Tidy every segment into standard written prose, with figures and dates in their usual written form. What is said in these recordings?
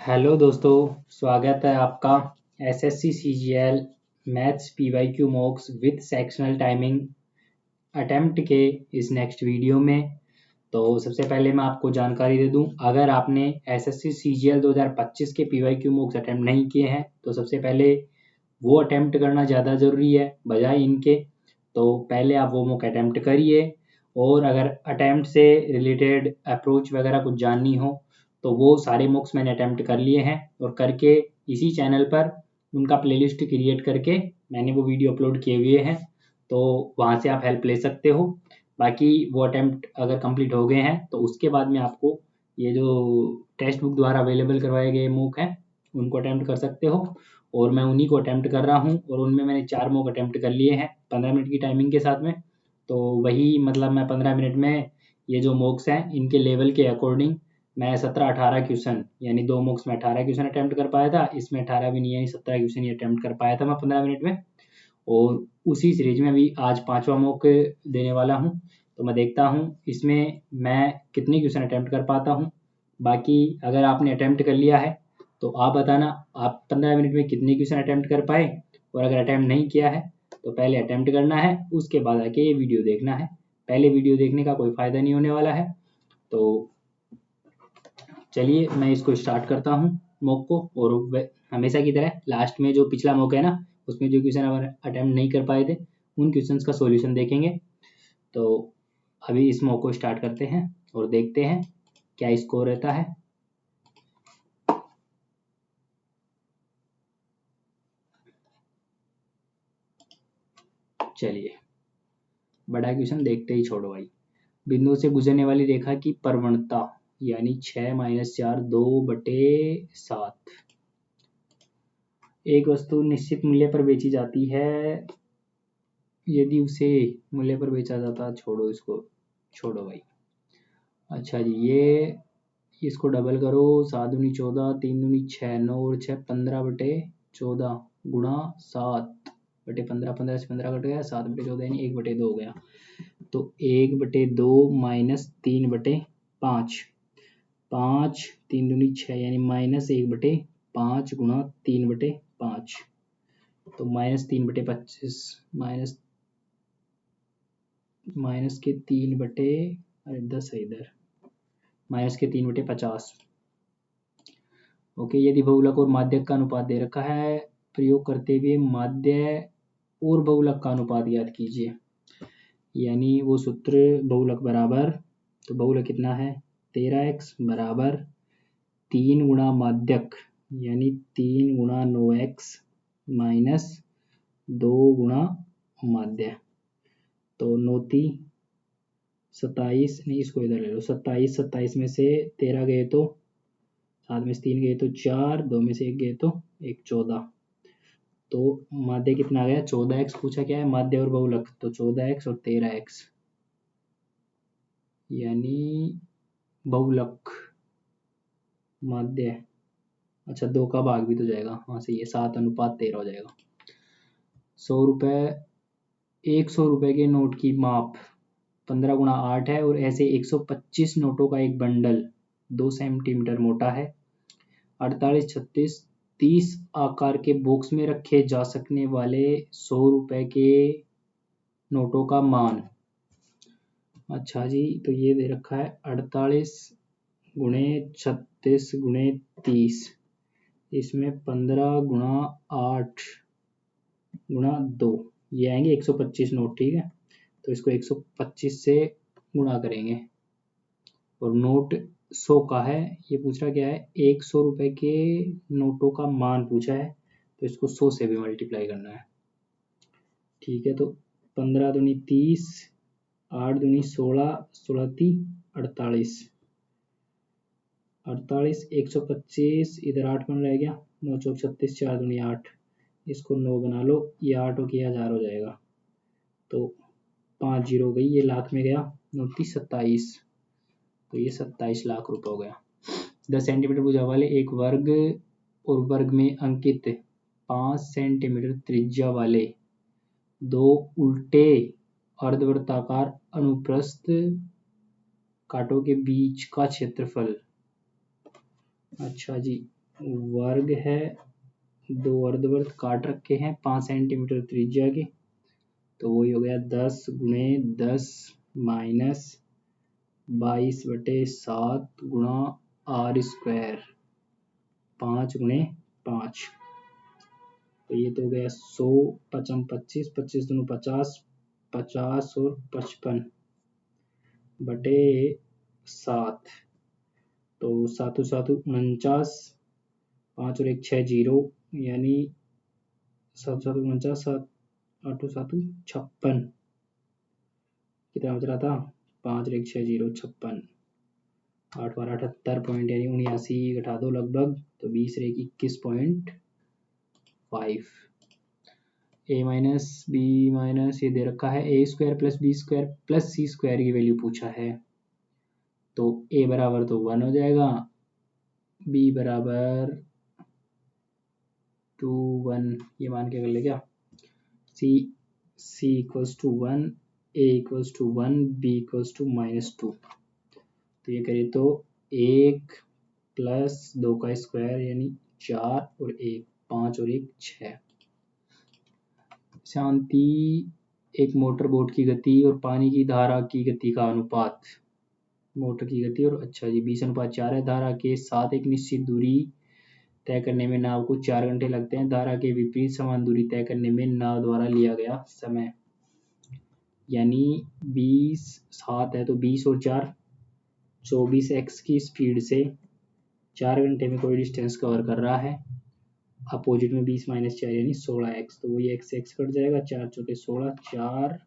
Hello दोस्तों, स्वागत है आपका SSC CGL maths PYQ मॉक्स with sectional timing attempt के इस नेक्स्ट वीडियो में। तो सबसे पहले मैं आपको जानकारी दे दूं, अगर आपने एसएससी सीजीएल 2025 के पीवाईक्यू मॉक्स अटेम्प्ट नहीं किए हैं तो सबसे पहले वो अटेम्प्ट करना ज़्यादा ज़रूरी है बजाय इनके। तो पहले आप वो मॉक अटेम्प्ट करिए, और अगर अटेम्प्ट से रिलेटेड अप्रोच वगैरह कुछ जाननी हो तो वो सारे मॉक्स मैंने अटेम्प्ट कर लिए हैं, और करके इसी चैनल पर उनका प्लेलिस्ट क्रिएट करके मैंने वो वीडियो अपलोड किए हुए हैं, तो वहाँ से आप हेल्प ले सकते हो। बाकी वो अटेम्प्ट अगर कंप्लीट हो गए हैं तो उसके बाद में आपको ये जो टेक्स्ट बुक द्वारा अवेलेबल करवाए गए मॉक हैं उनको अटेम्प्ट कर सकते हो, और मैं उन्हीं को अटेम्प्ट कर रहा हूँ। और उनमें मैंने 4 मॉक अटेम्प्ट कर लिए हैं 15 मिनट की टाइमिंग के साथ में। तो वही मतलब मैं 15 मिनट में ये जो मॉक्स हैं इनके लेवल के अकॉर्डिंग मैं 17-18 क्वेश्चन, यानी 2 मॉक्स में 18 क्वेश्चन अटेम्प्ट कर पाया था, इसमें 18 भी नहीं यानी 17 क्वेश्चन ही अटेम्प्ट कर पाया था मैं 15 मिनट में। और उसी सीरीज में अभी आज 5वां मॉक देने वाला हूँ, तो मैं देखता हूँ इसमें मैं कितने क्वेश्चन अटेम्प्ट कर पाता हूँ। बाकी अगर आपने अटेम्प्ट कर लिया है तो आप बताना आप 15 मिनट में कितने क्वेश्चन अटेम्प्ट कर पाए, और अगर अटेम्प्ट नहीं किया है तो पहले अटेम्प्ट करना है, उसके बाद आके ये वीडियो देखना है। पहले वीडियो देखने का कोई फ़ायदा नहीं होने वाला है। तो चलिए मैं इसको स्टार्ट करता हूँ मॉक को, और हमेशा की तरह लास्ट में जो पिछला मॉक है ना उसमें जो क्वेश्चन अटेम्प्ट नहीं कर पाए थे उन क्वेश्चंस का सॉल्यूशन देखेंगे। तो अभी इस मॉक को स्टार्ट करते हैं और देखते हैं क्या स्कोर रहता है। चलिए बड़ा क्वेश्चन देखते ही छोड़ो भाई। बिंदु से गुजरने वाली रेखा की प्रवणता यानी 6-4 2/7। एक वस्तु निश्चित मूल्य पर बेची जाती है यदि उसे मूल्य पर बेचा जाता, छोड़ो इसको, छोड़ो भाई। अच्छा जी, ये इसको डबल करो, 7 दूनी 14, 3 दूनी 6, 9 और 6 15/14 गुणा 7/15, 15 से 15 कट गया, 7/14 यानी 1/2 हो गया। तो 1/2 माइनस 3/5, 5 3 दूनी 6 यानी -1/5 गुणा 3/5, तो -3/25 माइनस के 10 है इधर, -3/50। ओके, यदि बहुलक और माध्यक का अनुपात दे रखा है, प्रयोग करते हुए माध्य और बहुलक का अनुपात ज्ञात कीजिए। यानी वो सूत्र बहुलक बराबर, तो बहुलक कितना है 13x बराबर 3 गुणा माध्यक यानी 3 गुणा 9x माइनस 2 गुणा माध्य। तो 9 27, नहीं इसको इधर ले लो, 27 में से 13 गए तो 7 में से 3 गए तो 4, 2 में से 1 गए तो 1 14। तो माध्य कितना आ गया 14x पूछा क्या है, माध्य और बहुलक, तो 14x और 13x यानी बहुलक माध्य। अच्छा 2 का भाग भी तो जाएगा, हाँ सही है, 7/13 हो जाएगा। 100 रुपये, 100 रुपये के नोट की माप 15 गुणा 8 है, और ऐसे 125 नोटों का एक बंडल 2 सेंटीमीटर मोटा है। 48, 36, 30 आकार के बॉक्स में रखे जा सकने वाले 100 रुपये के नोटों का मान। अच्छा जी, तो ये दे रखा है 48 गुणे 36 गुणे 30, इसमें 15 गुणा 8 गुणा 2, ये आएंगे 125 नोट, ठीक है। तो इसको 125 से गुणा करेंगे, और नोट 100 का है, ये पूछ रहा क्या है 100 रुपये के नोटों का मान पूछा है, तो इसको 100 से भी मल्टीप्लाई करना है, ठीक है। तो 15 दूनी 30, 8 दूनी 16, 16 तीन 48, 48 125, इधर 8 बन रह गया, 9 चौक 36, 4 दूनी 8, इसको 9 बना लो, ये 8 हो गया 1000 हो जाएगा, तो 5 जीरो हो गई, ये लाख में गया, 29 27, तो ये 27 लाख रुपए हो गया। 10 सेंटीमीटर भुजा वाले एक वर्ग और वर्ग में अंकित 5 सेंटीमीटर त्रिज्या वाले 2 उल्टे अर्धवृत्ताकार अनुप्रस्थ कांटों के बीच का क्षेत्रफल। अच्छा जी, वर्ग है, 2 अर्धवृत्त काट रखे हैं 5 सेंटीमीटर त्रिज्या के, तो वही हो गया 10 गुणे 10 माइनस 22/7 गुणा आर स्क्वायर 5 गुणे 5, तो ये तो हो गया 100 55 25 25 दूनी 50 50 और 55 बटे 7, तो 7 7 49, 5 और 1 6 0, यानी 7 7 49, 7 8 7 56, कितना बच रहा था 5 और 1 6 0 56, 8 बार 78 पॉइंट यानी 79 घटा दो लगभग, तो 20 और 1 21.5, ए माइनस बी माइनस ये दे रखा है A square plus B square plus C square की वैल्यू पूछा है, तो ए बराबर तो 1 हो जाएगा, बी बराबर 2 1 ये मान के कर ले क्या, C equals to 1, A equals to 1, B equals to -2, तो ये करिए तो 1 प्लस 2 का स्क्वायर यानी 4 और 1 5 और 1 6। शांति एक मोटर बोट की गति और पानी की धारा की गति का अनुपात, मोटर की गति और अच्छा जी 20:4 है, धारा के साथ एक निश्चित दूरी तय करने में नाव को 4 घंटे लगते हैं, धारा के विपरीत समान दूरी तय करने में नाव द्वारा लिया गया समय, यानी 20 7 है तो 20 और 4 24x की स्पीड से 4 घंटे में कोई डिस्टेंस कवर कर रहा है, अपोजिट में 20 - 4 यानी 16x, तो वही x x कट जाएगा, 4 चौके 16 4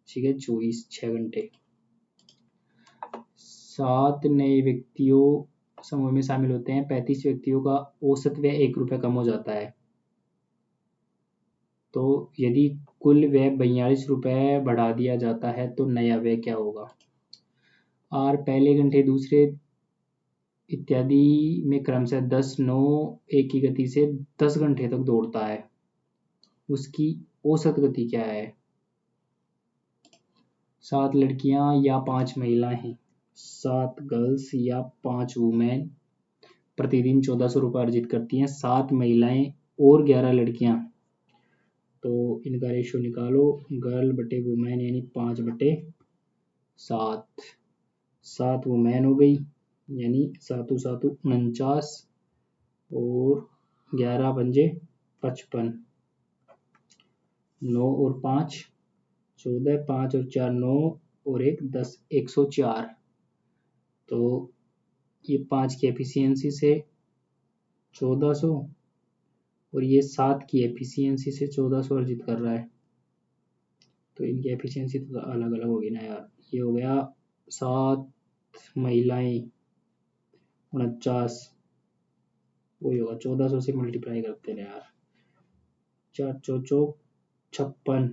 ठीक है 24 6 घंटे। 7 नए व्यक्तियों समूह में शामिल होते हैं, 35 व्यक्तियों का औसत व्यय 1 रुपये कम हो जाता है, तो यदि कुल व्यय 42 रुपये बढ़ा दिया जाता है तो नया व्यय क्या होगा। आर पहले घंटे दूसरे इत्यादि में क्रमशः 10 9 1 की गति से 10 घंटे तक दौड़ता है, उसकी औसत गति क्या है। 7 लड़कियां या 5 महिलाएं हैं, 7 गर्ल्स या 5 वुमेन प्रतिदिन 1400 रुपये अर्जित करती हैं, 7 महिलाएं और 11 लड़कियां, तो इनका रेशो निकालो, गर्ल बटे वुमेन यानी 5/7, 7 वुमेन हो गई यानी 7 7 49 और 11 पंजे 55, 9 और 5 14, 5 और 4 9 और 1 10 104, तो ये 5 की एफिशिएंसी से 1400 और ये 7 की एफिशिएंसी से 1400 अर्जित कर रहा है, तो इनकी एफिशिएंसी तो अलग अलग होगी ना यार। ये हो गया 7 महिलाएं 49, वही होगा 1400 से मल्टीप्लाई करते हैं यार, 4 चौक 56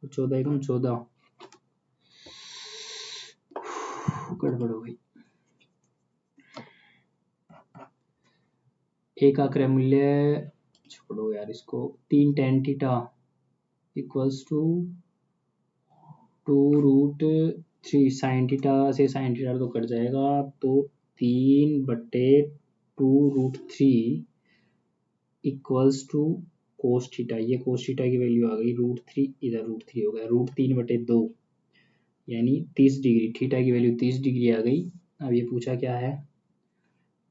और 14 एकम 14, गड़बड़ हो गई। एक का क्रय मूल्य छोड़ो यार इसको, 3 tan theta equals to 2√3 sin theta से sin थीटा तो कट जाएगा, तो 3/2√3 इक्वल्स टू कोस थीटा, ये कोस थीटा की वैल्यू आ गई √3, इधर √3 हो गया, √3/2 यानी 30 डिग्री, थीटा की वैल्यू 30 डिग्री आ गई। अब ये पूछा क्या है,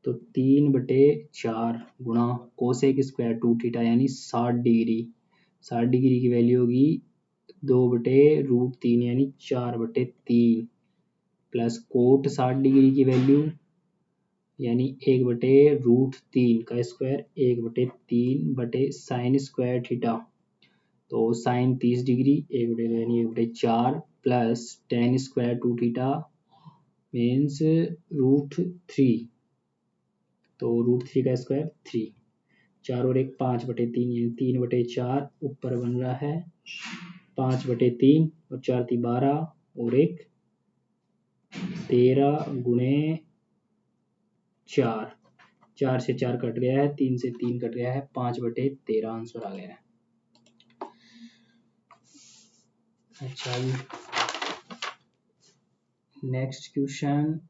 तो 3/4 गुणा कोसेक स्क्वायर 2 थीटा यानी 60 डिग्री, 60 डिग्री की वैल्यू होगी 2/√3 यानी 4/3 प्लस कोट 60 डिग्री की वैल्यू यानी 1/√3 का स्क्वायर 1/3 साइन स्क्वायर थीटा, तो साइन 30 डिग्री 1/2 यानी 1/4 plus tan square 2 theta means √3, तो √3 का स्क्वायर 3, 4 और 1 5/3 यानी 3/4 ऊपर बन रहा है 5/3 और 4 × 12 और 1 13 गुणे 4, 4 से 4 कट गया है, 3 से 3 कट गया है, 5/13 आंसर आ गया है। अच्छा जी नेक्स्ट क्वेश्चन,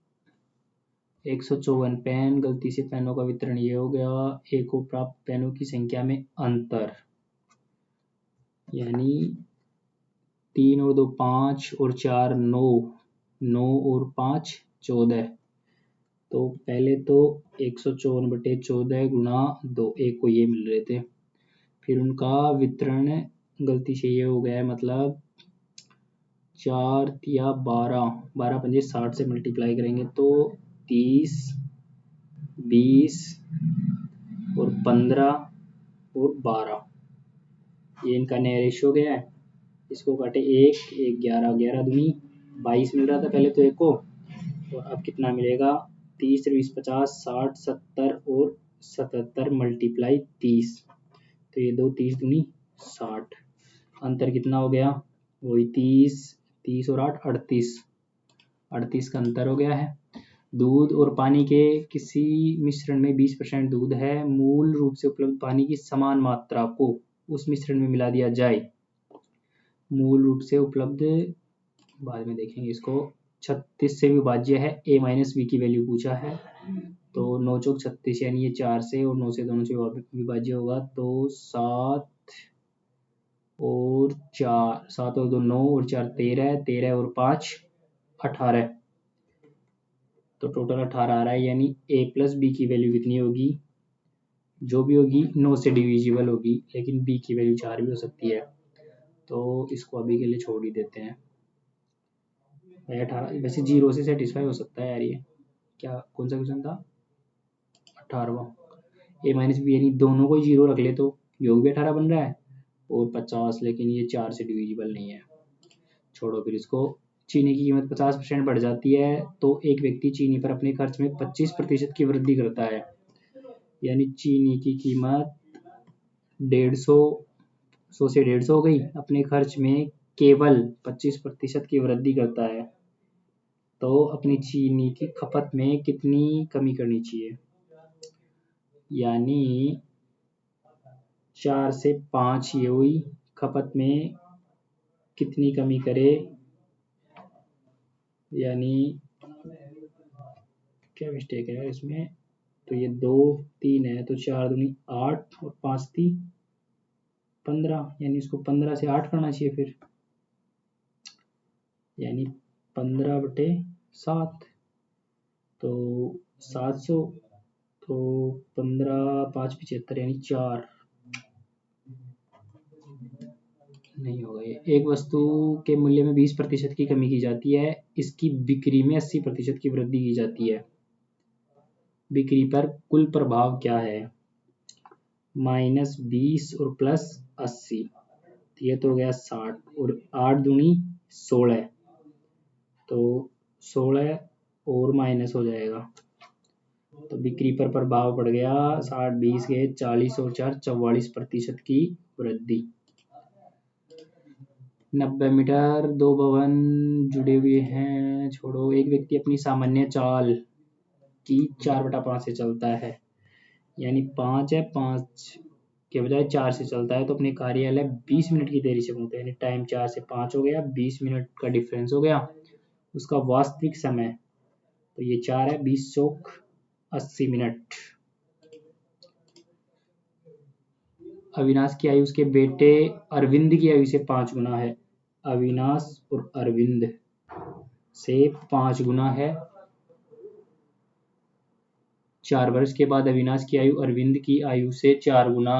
154 पेन, गलती से पेनों का वितरण ये हो गया। ए को प्राप्त पेनों की संख्या में अंतर, यानी 3 और 2 5 और 4 9, 9 और 5 14। तो पहले तो 154/14 गुणा 2, एक को ये मिल रहे थे, फिर उनका वितरण गलती से ये हो गया है, मतलब 4 या 12, 12 पंजे 60 से मल्टीप्लाई करेंगे तो 30, 20 और 15 और 12, ये इनका नया रेशियो हो गया है। इसको काटे 1, 1 11, 11 दूनी 22 मिल रहा था पहले तो एक को, और अब कितना मिलेगा, 30, 20, 50, 60, 70 और 77 मल्टीप्लाई 30, तो ये 2 30 दूनी 60, अंतर कितना हो गया, वही 30, 30 और 8 38, 38 का अंतर हो गया है। दूध और पानी के किसी मिश्रण में 20% दूध है, मूल रूप से उपलब्ध पानी की समान मात्रा को उस मिश्रण में मिला दिया जाए। मूल रूप से उपलब्ध, बाद में देखेंगे इसको, 36 से विभाज्य है, a माइनस बी की वैल्यू पूछा है, तो 9 चौक 36, यानी ये 4 से और 9 से दोनों से विभाज्य होगा, तो 7 और 4, 7 और 2 9 और 4 13, 13 और 5 18, तो टोटल 18 आ रहा है, यानी a प्लस बी की वैल्यू कितनी होगी, जो भी होगी 9 से डिविजिबल होगी, लेकिन b की वैल्यू 4 भी हो सकती है, तो इसको अभी के लिए छोड़ ही देते हैं। 18 वैसे 0 से सेटिस्फाई हो सकता है यार, ये क्या कौन सा क्वेश्चन था, 18वां, a माइनस बी, यानी दोनों को 0 रख ले तो योग भी 18 बन रहा है, और 50, लेकिन ये 4 से डिविजिबल नहीं है, छोड़ो फिर इसको। चीनी की कीमत 50% बढ़ जाती है तो एक व्यक्ति चीनी पर अपने खर्च में 25% की वृद्धि करता है, यानी चीनी की कीमत 150 से 150 हो गई, अपने खर्च में केवल 25% की वृद्धि करता है, तो अपनी चीनी की खपत में कितनी कमी करनी चाहिए, यानी 4 से 5 ये हुई, खपत में कितनी कमी करे, यानी क्या मिस्टेक है इसमें, तो ये 2 3 है, तो 4 दूनी 8 और 5 3 15, यानी इसको 15 से 8 करना चाहिए फिर, यानी 15/7, तो 700, तो 15 5 75, यानी 4 नहीं होगा ये। एक वस्तु के मूल्य में 20% की कमी की जाती है, इसकी बिक्री में 80% की वृद्धि की जाती है, बिक्री पर कुल प्रभाव क्या है, -20 और +80, ये तो हो गया 60, और 8 दूनी 16, तो 16 और माइनस हो जाएगा, तो बिक्री पर प्रभाव पड़ गया 60 20 गए 40 और 4 44% की वृद्धि। 90 मीटर, 2 भवन जुड़े हुए हैं, छोड़ो। एक व्यक्ति अपनी सामान्य चाल की 4/5 से चलता है, यानी 5 है, 5 के बजाय 4 से चलता है, तो अपने कार्यालय 20 मिनट की देरी से पहुंचता है, यानी टाइम 4 से 5 हो गया, 20 मिनट का डिफरेंस हो गया। उसका वास्तविक समय, तो ये 4 है, 20 चौक 80 मिनट। अविनाश की आयु उसके बेटे अरविंद की आयु से 5 गुना है, अविनाश और अरविंद से 5 गुना है, 4 वर्ष के बाद अविनाश की आयु अरविंद की आयु से 4 गुना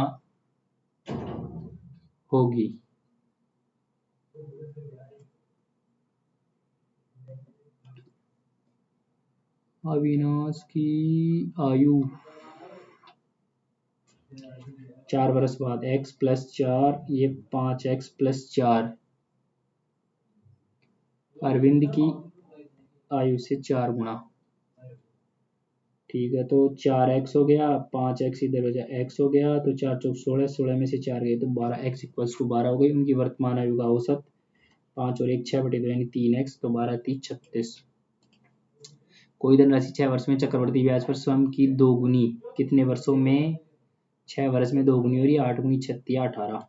होगी। अविनाश की आयु 4 वर्ष बाद, x + 4, ये 5x + 4, अरविंद की आयु से 4 गुना, ठीक है, तो 4x हो गया, 5x इधर हो जाए x हो गया, तो 4 चौक 16, 16 में से 4 गए तो 12x = 12 हो गई उनकी वर्तमान आयु का औसत, 5 और 1 6/2, यानी 3x, तो 12 3 36। कोई धनराशि 6 वर्ष में चक्रवृद्धि ब्याज पर स्वयं की दोगुनी कितने वर्षों में, 6 वर्ष में दोगुनी हो रही है, 8 गुनी 36 18,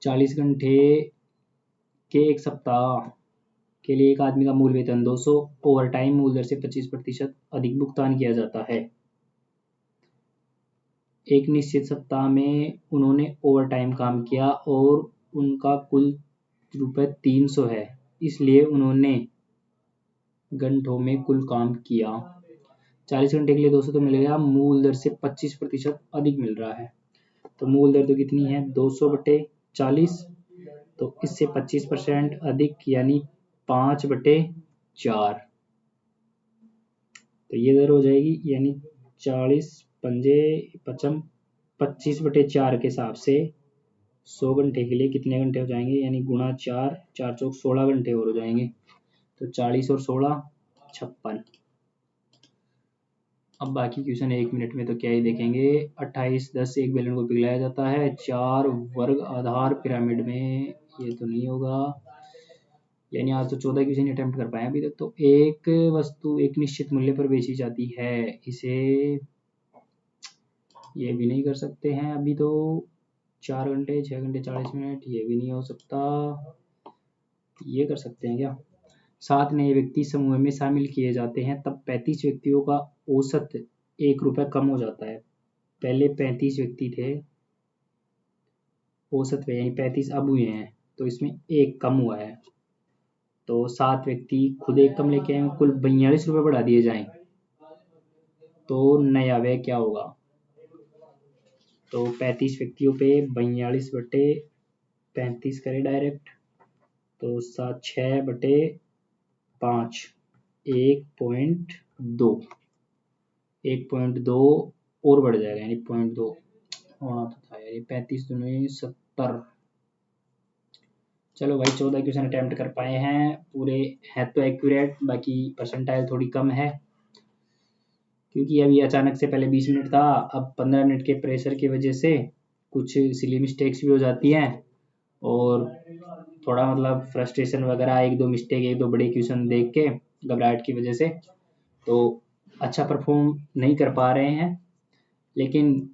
40 घंटे के एक सप्ताह के लिए एक आदमी का मूल वेतन 200 ओवर टाइम मूल दर से 25% अधिक भुगतान किया जाता है। एक निश्चित सप्ताह में उन्होंने ओवर टाइम काम किया और उनका कुल ₹300 है, इसलिए उन्होंने घंटों में कुल काम किया। 40 घंटे के लिए 200 तो मिल गया, मूल दर से 25% अधिक मिल रहा है। तो मूल दर तो कितनी है 200/40, तो इससे 25% अधिक यानी 5/4, तो ये दर हो जाएगी यानी 40 पंजे 25/4 के हिसाब से 100 घंटे के लिए कितने घंटे हो जाएंगे, यानी गुणा 4, 4 चौक 16 घंटे और हो जाएंगे। तो 40 और 16 56। अब बाकी क्वेश्चन 1 मिनट में तो क्या ही देखेंगे। 28-10 एक बेलन को पिघलाया जाता है 4 वर्ग आधार पिरामिड में, ये तो नहीं होगा, यानी आज तो 14 क्वेश्चन अटेम्प्ट कर पाए अभी तक। तो एक वस्तु एक निश्चित मूल्य पर बेची जाती है, इसे ये भी नहीं कर सकते हैं अभी तो। 4 घंटे 6 घंटे 40 मिनट, ये भी नहीं हो सकता। ये कर सकते हैं क्या, 7 नए व्यक्ति समूह में शामिल किए जाते हैं तब 35 व्यक्तियों का औसत ₹1 कम हो जाता है। पहले 35 व्यक्ति थे औसत पे, यानी 35 अब हुए हैं, तो इसमें 1 कम हुआ है। तो 7 व्यक्ति खुद 1 कम लेके आए, कुल ₹42 बढ़ा दिए जाएं तो नया व्यय क्या होगा। तो 35 व्यक्तियों पे 42/35 करें डायरेक्ट, तो 6/5 1.2 और बढ़ जाएगा, यानी 0.2 होना तो था यार, 35 दूनी 70। चलो भाई 14 क्वेश्चन अटेम्प्ट कर पाए हैं, पूरे है तो एक्यूरेट, बाकी परसेंटाइल थोड़ी कम है क्योंकि अभी अचानक से पहले 20 मिनट था, अब 15 मिनट के प्रेशर की वजह से कुछ सिली मिस्टेक्स भी हो जाती हैं और थोड़ा मतलब फ्रस्ट्रेशन वगैरह, एक दो मिस्टेक, एक दो बड़े क्वेश्चन देख के घबराहट की वजह से तो अच्छा परफॉर्म नहीं कर पा रहे हैं। लेकिन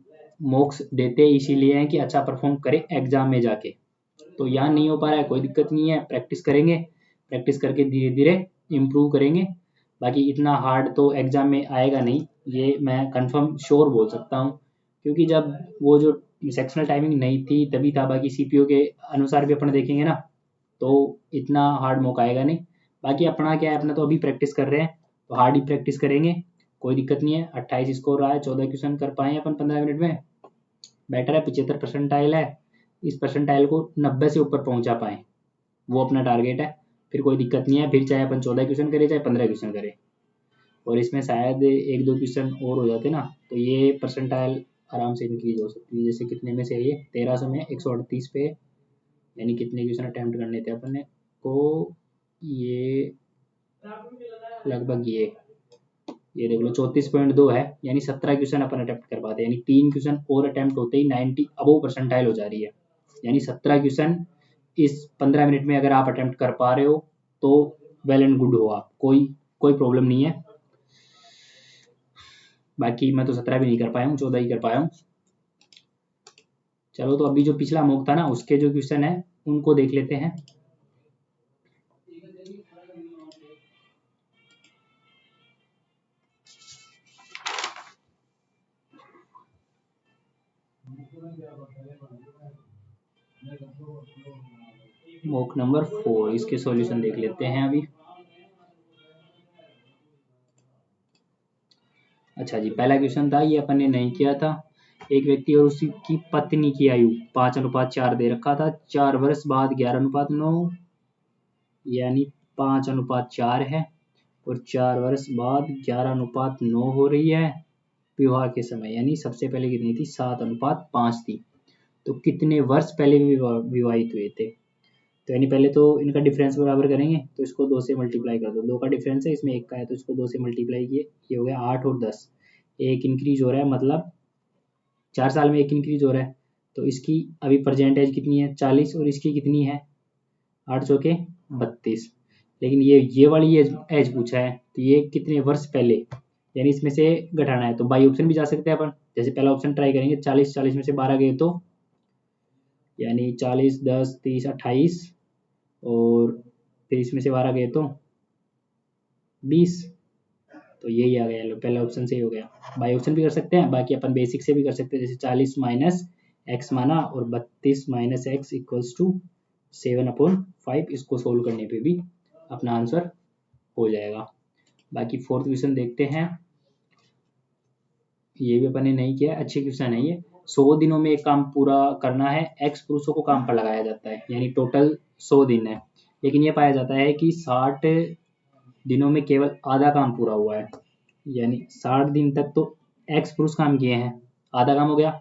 मॉक्स देते इसीलिए हैं कि अच्छा परफॉर्म करें एग्जाम में जाके। तो यहाँ नहीं हो पा रहा है, कोई दिक्कत नहीं है, प्रैक्टिस करेंगे, प्रैक्टिस करके धीरे धीरे इम्प्रूव करेंगे। बाकी इतना हार्ड तो एग्जाम में आएगा नहीं, ये मैं कंफर्म श्योर बोल सकता हूँ, क्योंकि जब वो जो सेक्शनल टाइमिंग नहीं थी तभी था, बाकी सीपीओ के अनुसार भी अपन देखेंगे ना, तो इतना हार्ड मौका आएगा नहीं। बाकी अपना क्या है, अपना तो अभी प्रैक्टिस कर रहे हैं, तो हार्ड ही प्रैक्टिस करेंगे, कोई दिक्कत नहीं है। 28 स्कोर रहा है, 14 क्वेश्चन कर पाए अपन 15 मिनट में, बेटर है। 75 परसेंटाइल है, इस परसेंटाइल को 90 से ऊपर पहुंचा पाए, वो अपना टारगेट है, फिर कोई दिक्कत नहीं है। फिर चाहे अपन 14 क्वेश्चन करें चाहे 15 क्वेश्चन करें, और इसमें शायद 1-2 क्वेश्चन और हो जाते ना, तो ये परसेंटाइल आराम से इंक्रीज हो सकती है। जैसे कितने में से है ये 1300 में 138 पे, यानी कितने क्वेश्चन अटेम्प्ट करने थे अपन को, ये लगभग ये देख लो 34.2 है, यानी 17 क्वेश्चन अपन अटेम्प्ट कर पाते हैं, यानी 3 क्वेश्चन और अटेम्प्ट होते ही 90 अबव परसेंटाइल हो जा रही है। यानी 17 क्वेश्चन इस 15 मिनट में अगर आप अटेम्प्ट कर पा रहे हो तो वेल एंड गुड हो आप, कोई प्रॉब्लम नहीं है। बाकी मैं तो 17 भी नहीं कर पाया हूँ, 14 ही कर पाया हूँ। चलो तो अभी जो पिछला मॉक था ना, उसके जो क्वेश्चन है उनको देख लेते हैं। मॉक नंबर 4, इसके सॉल्यूशन देख लेते हैं अभी। अच्छा जी, पहला क्वेश्चन था, ये अपन ने नहीं किया था। एक व्यक्ति और उसकी पत्नी की आयु 5:4 दे रखा था, 4 वर्ष बाद 11:9, यानी 5:4 है, और 4 वर्ष बाद 11:9 हो रही है विवाह के समय, यानी सबसे पहले कितनी थी 7:5 थी। तो कितने वर्ष पहले विवाहित हुए थे, तो यानी पहले तो इनका डिफरेंस बराबर करेंगे, तो इसको 2 से मल्टीप्लाई कर दो, 2 का डिफरेंस है, इसमें 1 का है, तो इसको 2 से मल्टीप्लाई किए, ये हो गया 8 और 10, एक इंक्रीज हो रहा है, मतलब 4 साल में एक इंक्रीज हो रहा है। तो इसकी अभी प्रेजेंट एज कितनी है 40, और इसकी कितनी है 8 चौके 32, लेकिन ये वाली एज पूछा है, तो ये कितने वर्ष पहले, यानी इसमें से घटाना है, तो बाई ऑप्शन भी जा सकते हैं अपन। जैसे पहला ऑप्शन ट्राई करेंगे, 40 में से 12 गए तो, यानी 40 10 30 28 और फिर इसमें से 12 गए तो 20, तो यही आ गया। लो पहला ऑप्शन सही हो गया। बाई ऑप्शन भी कर सकते हैं, बाकी अपन बेसिक से भी कर सकते हैं, जैसे 40 माइनस एक्स माना और 32 माइनस एक्स इक्वल्स टू 7/5। इसको सोल्व करने पे भी अपना आंसर हो जाएगा। बाकी फोर्थ क्वेश्चन देखते हैं। ये भी अपन ने नहीं किया, अच्छी क्वेश्चन है ये। 100 दिनों में एक काम पूरा करना है, एक्स पुरुषों को काम पर लगाया जाता है, यानी टोटल 100 दिन है, लेकिन ये पाया जाता है कि 60 दिनों में केवल आधा काम पूरा हुआ है, यानी 60 दिन तक तो एक्स पुरुष काम किए हैं, आधा काम हो गया।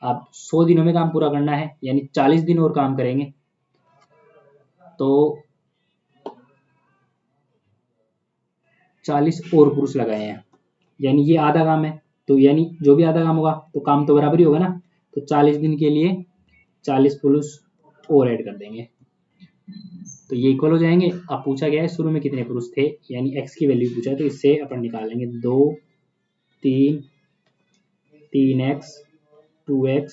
अब 100 दिनों में काम पूरा करना है, यानी 40 दिन और काम करेंगे, तो 40 और पुरुष लगाए हैं, यानी ये आधा काम है, तो यानी जो भी आधा काम होगा तो काम तो बराबर ही होगा ना, तो 40 दिन के लिए 40 पुरुष और ऐड कर देंगे, तो ये इक्वल हो जाएंगे। अब पूछा गया है शुरू में कितने पुरुष थे, यानी एक्स की वैल्यू पूछा है, तो इससे अपन निकालेंगे 2 3 3x 2x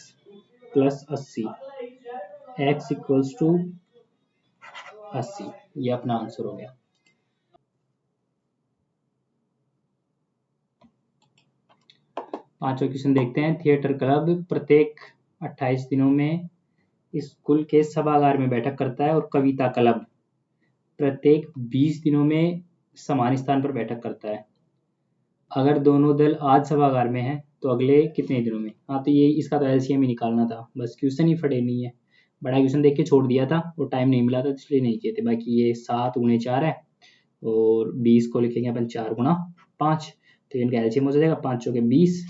plus 80, x equals to 80, ये अपना आंसर हो गया। पांचवा क्वेश्चन देखते हैं। थिएटर क्लब प्रत्येक 28 दिनों में स्कूल के सभागार में बैठक करता है, और कविता क्लब प्रत्येक 20 दिनों में समान स्थान पर बैठक करता है। अगर दोनों दल आज सभागार में हैं तो अगले कितने दिनों में। हाँ, तो ये इसका तो एलसीएम ही निकालना था, बस क्वेश्चन ही फटे नहीं है। बड़ा क्वेश्चन देख के छोड़ दिया था और टाइम नहीं मिला था, इसलिए नहीं किए थे। बाकी ये 7 गुणे 4 है, और 20 को लिखेंगे अपन 4 गुणा 5, तो इनका एलसीएम हो जाएगा 5 चौके 20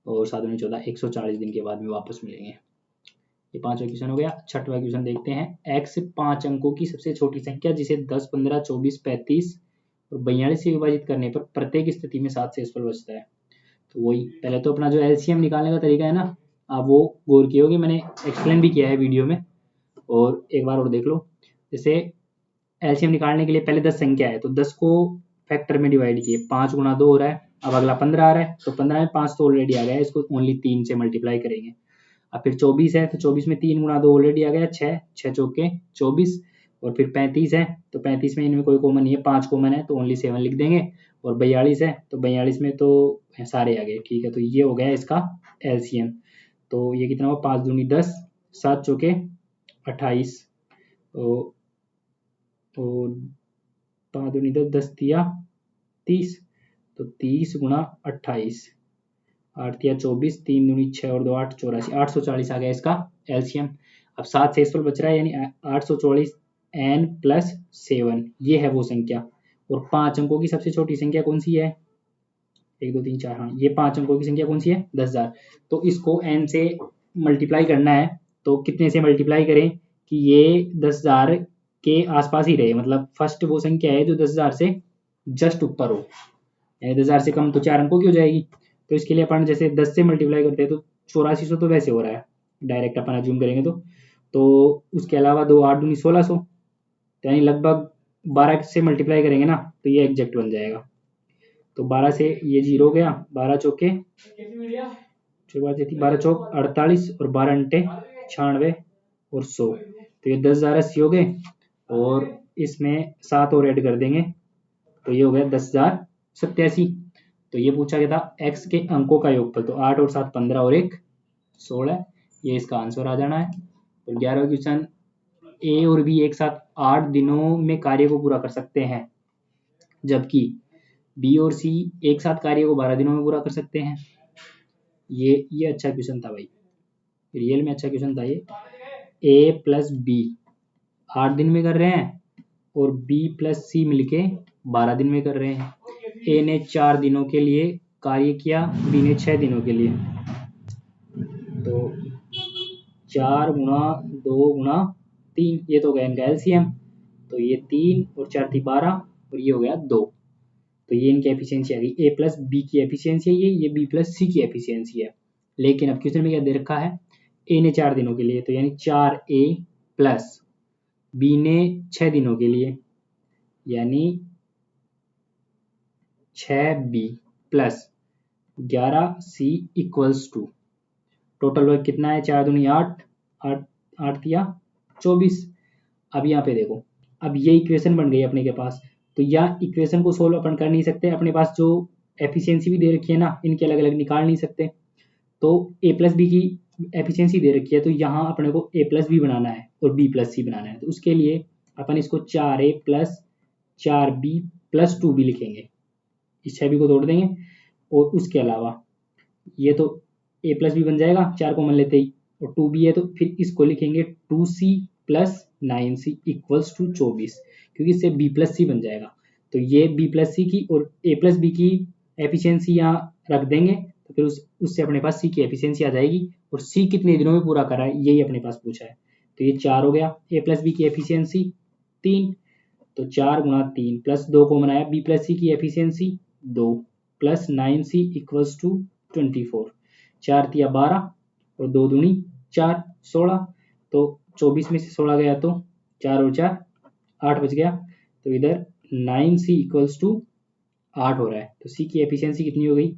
और 7 गुणे 14, 140 दिन के बाद में वापस मिलेंगे। ये पांचवा क्वेश्चन हो गया। छठवां क्वेश्चन देखते हैं। एक्स 5 अंकों की सबसे छोटी संख्या जिसे 10 15 24 35 और 42 से विभाजित करने पर प्रत्येक स्थिति में 7 शेषफल बचता है। तो वही पहले तो अपना जो एलसीएम निकालने का तरीका है ना, आप वो गौर किए होगे, मैंने एक्सप्लेन भी किया है वीडियो में, और एक बार और देख लो। जैसे एलसीएम निकालने के लिए पहले 10 संख्या है, तो 10 को फैक्टर में डिवाइड किए, 5 गुणा 2 हो रहा है, अब अगला 15 आ रहा है, तो 15 में 5 तो ऑलरेडी आ गया है, इसको ओनली 3 से मल्टीप्लाई करेंगे। अब फिर 24 है, तो 24 में 3 गुणा 2 ऑलरेडी आ गया, 6 6 चौके 24, और फिर 35 है, तो 35 में इनमें कोई कॉमन नहीं है, 5 कॉमन है, तो ओनली 7 लिख देंगे, और 42 है, तो 42 में तो सारे आ गए, ठीक है। तो ये हो गया इसका एलसीएम। तो ये कितना हुआ, 5 दूनी 10, 7 चौके 28, और 5 दूनी 10, 10 तिया 30, तो 30 गुणा 28, 8 तिया 24, 3 दूनी 6 और 2 8, 84, 840 आ गया इसका एलसीएम। अब 7 शेषफल बच रहा है, यानी 844 n प्लस 7, ये है वो संख्या। और 5 अंकों की सबसे छोटी संख्या कौन सी है, 1 2 3 4, हाँ, ये 5 अंकों की संख्या कौन सी है, 10,000। तो इसको n से मल्टीप्लाई करना है, तो कितने से मल्टीप्लाई करें कि ये 10,000 के आसपास ही रहे, मतलब फर्स्ट वो संख्या है जो 10,000 से जस्ट ऊपर हो, यानी 10,000 से कम तो 4 अंकों की हो जाएगी। तो इसके लिए अपन जैसे 10 से मल्टीप्लाई करते हैं तो 8400 तो वैसे हो रहा है, डायरेक्ट अपन अज्यूम करेंगे तो उसके अलावा 2 8 दूनी 1600, तो यानी लगभग 12 से मल्टीप्लाई करेंगे ना, तो ये एग्जैक्ट बन जाएगा। तो 12 से ये 0 गया, 12 चौके 12 चौक 48, और 12 अंटे 96 और 100, तो ये 10,080 हो गए, और इसमें 7 और ऐड कर देंगे, तो ये हो गया 10,087। तो ये पूछा गया था x के अंकों का योगफल, तो 8 और 7 15 और 1 16, ये इसका आंसर आ जाना है। और 11वां क्वेश्चन, ए और बी एक साथ 8 दिनों में कार्य को पूरा कर सकते हैं, जबकि बी और सी एक साथ कार्य को 12 दिनों में पूरा कर सकते हैं। ये अच्छा क्वेश्चन था भाई, रियल में अच्छा क्वेश्चन था ये। ए प्लस बी 8 दिन में कर रहे हैं, और बी प्लस सी मिलके 12 दिन में कर रहे हैं। ए ने 4 दिनों के लिए कार्य किया, बी ने 6 दिनों के लिए, तो 4 गुणा 2 गुणा 3, ये तो हो गया इनका एलसीएम, तो ये 3 और 4 थी 12, और ये हो गया 2, तो ये इनकी एफिशिएंसी आ गई। ए प्लस बी की एफिशिएंसी है ये बी प्लस सी की एफिशिएंसी है। लेकिन अब क्वेश्चन में क्या दे रखा है, ए ने 4 दिनों के लिए, तो यानी 4A प्लस बी ने 6 दिनों के लिए, यानी 6B plus 11C equals to total work कितना है, 4 दूनी 8 8 8 दिया 24। अब यहाँ पे देखो अब ये इक्वेशन बन गई अपने के पास। तो या इक्वेशन को सोल्व अपन कर नहीं सकते, अपने पास जो एफिशिएंसी भी दे रखी है ना, इनके अलग अलग निकाल नहीं सकते। तो ए प्लस बी की एफिशिएंसी दे रखी है, तो यहाँ अपने को ए प्लस बी बनाना है और बी प्लस सी बनाना है। तो उसके लिए अपन इसको 4a plus 4b plus 2b लिखेंगे, इस 6b को तोड़ देंगे। और उसके अलावा ये तो a प्लस बी बन जाएगा 4 कॉमन लेते ही, और 2b है तो फिर इसको लिखेंगे 2c plus 9c equals to 24, क्योंकि इससे b प्लस सी बन जाएगा। तो ये b प्लस सी की और a प्लस बी की एफिशिएंसी यहाँ रख देंगे, तो फिर उससे अपने पास c की एफिशिएंसी आ जाएगी। और c कितने दिनों में पूरा करा है यही अपने पास पूछा है। तो ये 4 हो गया, a प्लस बी की एफिशिएंसी 3, तो 4 गुणा 3 प्लस 2 को बनाया, बी प्लस सी की efficiency 2 plus 9c equals to 24, 4 तिया 12 और 2 दूनी 4, 16। तो 24 में से 16 गया तो 4 और 4 8 बच गया। तो इधर 9c इक्वल्स टू 8 हो रहा है। तो c की एफिशिएंसी कितनी हो गई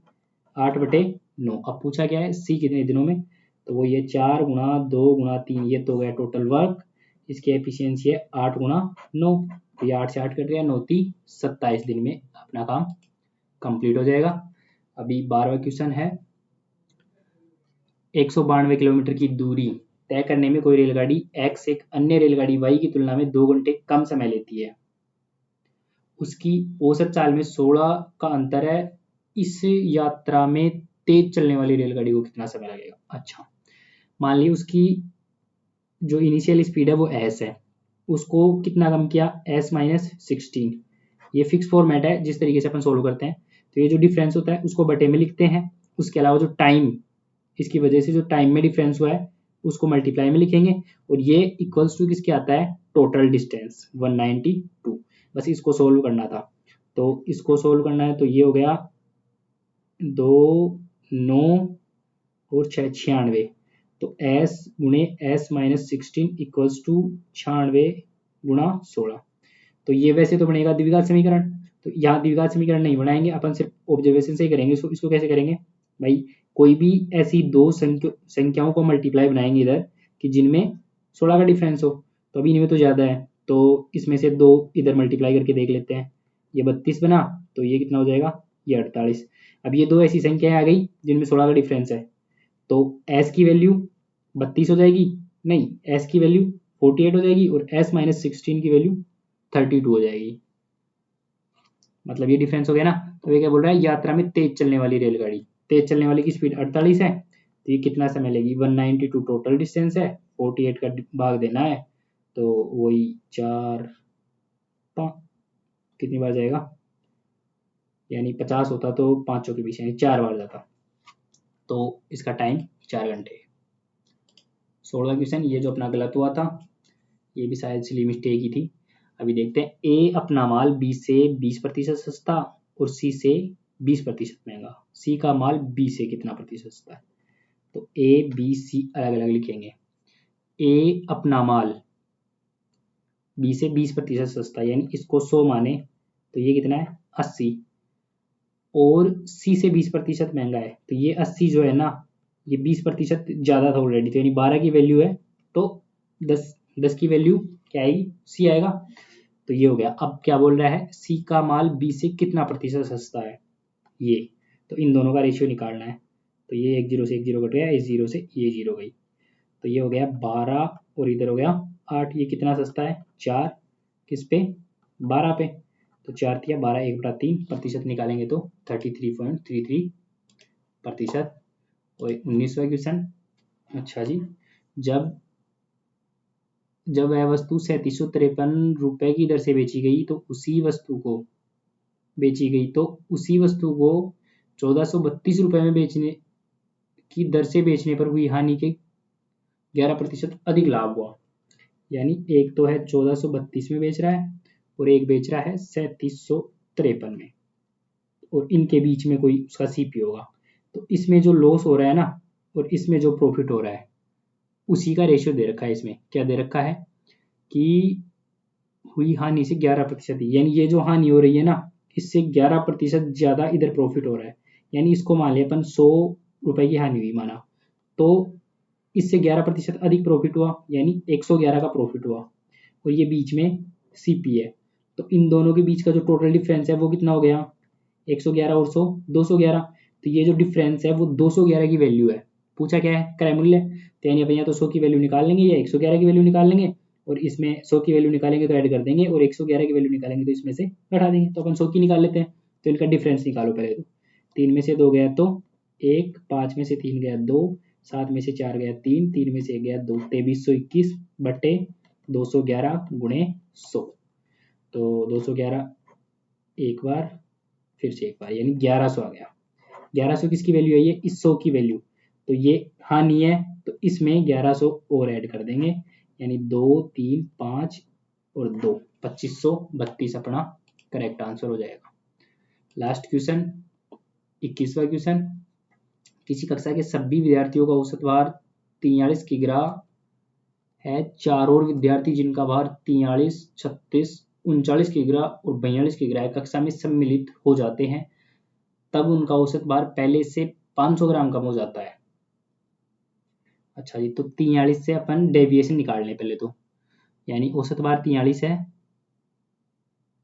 8/9। अब पूछा क्या है c कितने दिनों में, तो वो ये 4 गुणा 2 गुणा 3, ये तो हो गया टोटल वर्क। इसकी एफिशिएंसी है 8 गुणा 9, तो ये 8 से 8 कट गया, 9 × 27 दिन में अपना काम कंप्लीट हो जाएगा। अभी 12वां क्वेश्चन है, 192 किलोमीटर की दूरी तय करने में कोई रेलगाड़ी x एक अन्य रेलगाड़ी y की तुलना में 2 घंटे कम समय लेती है। उसकी औसत चाल में 16 का अंतर है। इस यात्रा में तेज चलने वाली रेलगाड़ी को कितना समय लगेगा। अच्छा, मान ली उसकी जो इनिशियल स्पीड है वो s है, उसको कितना कम किया s-16। ये फिक्स फॉर्मेट है जिस तरीके से अपन सोल्व करते हैं। तो ये जो डिफरेंस होता है उसको बटे में लिखते हैं। उसके अलावा जो टाइम, इसकी वजह से जो टाइम में डिफरेंस हुआ है उसको मल्टीप्लाई में लिखेंगे, और ये इक्वल्स टू किसके आता है टोटल डिस्टेंस 192। बस इसको सोल्व करना था। तो इसको सोल्व करना है, तो ये हो गया 2 9 और 6 96। तो s गुणे s-16 इक्वल्स टू 96 गुणा 16। तो ये वैसे तो बनेगा द्विघात समीकरण, तो यहाँ द्विघात समीकरण नहीं बनाएंगे अपन, सिर्फ ऑब्जर्वेशन से ही करेंगे। इसको कैसे करेंगे भाई, कोई भी ऐसी दो संख्याओं को मल्टीप्लाई बनाएंगे इधर कि जिनमें 16 का डिफरेंस हो। तो अभी इनमें तो ज़्यादा है, तो इसमें से 2 इधर मल्टीप्लाई करके देख लेते हैं। ये 32 बना, तो ये कितना हो जाएगा ये 48। अब ये दो ऐसी संख्याएं आ गई जिनमें 16 का डिफरेंस है, तो s की वैल्यू 32 हो जाएगी, नहीं s की वैल्यू 48 हो जाएगी, और s-16 की वैल्यू 32 हो जाएगी। मतलब ये डिफरेंस हो गया ना। तो ये क्या बोल रहा है, यात्रा में तेज चलने वाली रेलगाड़ी, तेज चलने वाली की स्पीड 48 है, तो ये कितना समय लेगी 192 टोटल डिस्टेंस है, 48 का भाग देना है, तो वही 4 कितनी बार जाएगा, यानी 50 होता तो 5 के बीच यानी 4 बार जाता, तो इसका टाइम 4 घंटे। 16वां क्वेश्चन, ये जो अपना गलत हुआ था ये भी शायद सिली मिस्टेक ही थी। अभी देखते हैं, ए अपना माल बी से 20% सस्ता और सी से 20% महंगा। सी का माल बी से कितना प्रतिशत सस्ता है, तो ए बी सी अलग अलग लिखेंगे। ए अपना माल बी से 20% सस्ता, यानी इसको 100 माने तो ये कितना है 80, और सी से 20% महंगा है, तो ये 80 जो है ना ये 20% ज़्यादा था ऑलरेडी, तो यानी 12 की वैल्यू है, तो 10 की वैल्यू क्या आएगी सी आएगा। तो ये हो गया। अब क्या बोल रहा है, सी का माल बी से कितना प्रतिशत सस्ता है, ये तो इन दोनों का रेशियो निकालना है। तो ये 1 0 से 1 0 कट गया, इस 0 से ये 0 गई, तो ये हो गया 12 और इधर हो गया 8। ये कितना सस्ता है 4 किस पे 12 पे, तो 4 तिया 12 1/3 प्रतिशत निकालेंगे तो 33.33%। और 19वां क्वेश्चन, अच्छा जी, जब वह वस्तु 3753 रुपए की दर से बेची गई तो उसी वस्तु को 1432 रुपए में बेचने की दर से बेचने पर हुई हानि के 11% अधिक लाभ हुआ। यानी एक तो है 1432 में बेच रहा है और एक बेच रहा है 3753 में, और इनके बीच में कोई उसका सीपी होगा। तो इसमें जो लॉस हो रहा है ना और इसमें जो प्रॉफिट हो रहा है उसी का रेशियो दे रखा है। इसमें क्या दे रखा है कि हुई हानि से 11%, यानी ये जो हानि हो रही है ना इससे 11% ज़्यादा इधर प्रॉफिट हो रहा है। यानी इसको मान लिया अपन 100 रुपए की हानि हुई माना, तो इससे 11% अधिक प्रॉफिट हुआ, यानी 111 का प्रॉफिट हुआ, और ये बीच में CP है। तो इन दोनों के बीच का जो टोटल डिफरेंस है वो कितना हो गया, 111 और 100 211। तो ये जो डिफरेंस है वो 211 की वैल्यू है। पूछा क्या है, क्रय मूल्य। तो यानी अपन या तो 100 की वैल्यू निकाल लेंगे या 111 की वैल्यू निकाल लेंगे, और इसमें 100 की वैल्यू निकालेंगे तो ऐड कर देंगे, और 111 की वैल्यू निकालेंगे तो इसमें से घटा देंगे। तो अपन 100 की निकाल लेते हैं। तो इनका डिफरेंस निकालो पहले। तो 3 में से 2 गया तो 1, 5 में से 3 गया 2, 7 में से 4 गया 3, 3 में से 1 गया 2, 2321 बटे 211 गुणे 100। तो 211 एक बार फिर से एक बार, यानी 1100 आ गया। 1100 किसकी वैल्यू है, ये इस 100 की वैल्यू। तो ये हानि है, तो इसमें 1100 और ऐड कर देंगे, यानी 2 3 5 और 2 2532 अपना करेक्ट आंसर हो जाएगा। लास्ट क्वेश्चन 21वां क्वेश्चन। किसी कक्षा के सभी विद्यार्थियों का औसत भार 43 किग्रा है। 4 और विद्यार्थी जिनका भार 43, 36, 39 किग्रा और 42 किग्रा है कक्षा में सम्मिलित हो जाते हैं, तब उनका औसत भार पहले से 500 ग्राम कम हो जाता है। अच्छा जी, तो 43 से अपन डेविएशन निकाल लें पहले तो, यानी औसत भार 43 है,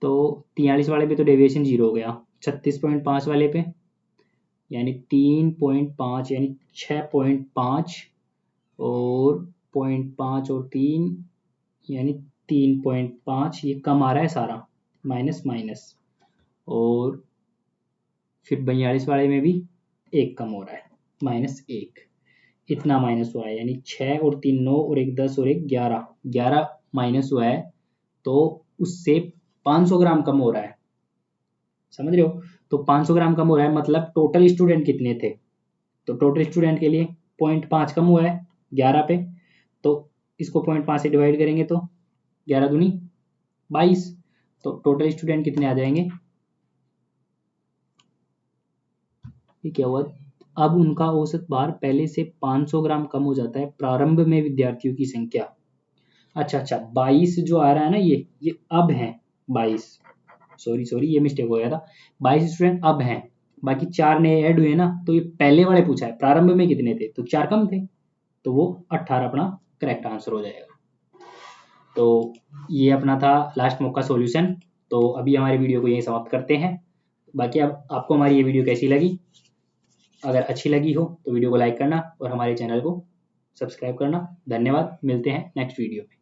तो 43 वाले पे तो डेविएशन 0 हो गया। 36.5 वाले पे यानी 3.5 यानी 6.5 और 0.5 और 3 यानी 3.5, ये कम आ रहा है सारा, माइनस माइनस, और फिर 42 वाले में भी 1 कम हो रहा है, -1, इतना माइनस हुआ है। यानी 6 और 3 9 और 1 10 और 1 11, 11 माइनस हुआ है, तो उससे 500 ग्राम कम हो रहा है। समझ रहे हो? तो 500 ग्राम कम हो रहा है, मतलब टोटल स्टूडेंट कितने थे, तो टोटल स्टूडेंट के लिए 0.5 कम हुआ है 11 पे, तो इसको 0.5 से डिवाइड करेंगे तो 11 दूनी 22, तो टोटल स्टूडेंट कितने आ जाएंगे, ये क्या हुआ, अब उनका औसत भार पहले से 500 ग्राम कम हो जाता है प्रारंभ में विद्यार्थियों की संख्या। अच्छा 22 जो आ रहा है ना, ये अब है 22, सॉरी ये मिस्टेक हो गया था, 22 स्टूडेंट अब हैं, बाकी 4 नए ऐड हुए ना, तो ये पहले वाले पूछा है प्रारंभ में कितने थे, तो 4 कम थे, तो वो 18 अपना करेक्ट आंसर हो जाएगा। तो ये अपना था लास्ट मॉक का सॉल्यूशन। तो अभी हमारी वीडियो को यहीं समाप्त करते हैं। बाकी अब आपको हमारी ये वीडियो कैसी लगी, अगर अच्छी लगी हो तो वीडियो को लाइक करना और हमारे चैनल को सब्सक्राइब करना। धन्यवाद, मिलते हैं नेक्स्ट वीडियो में।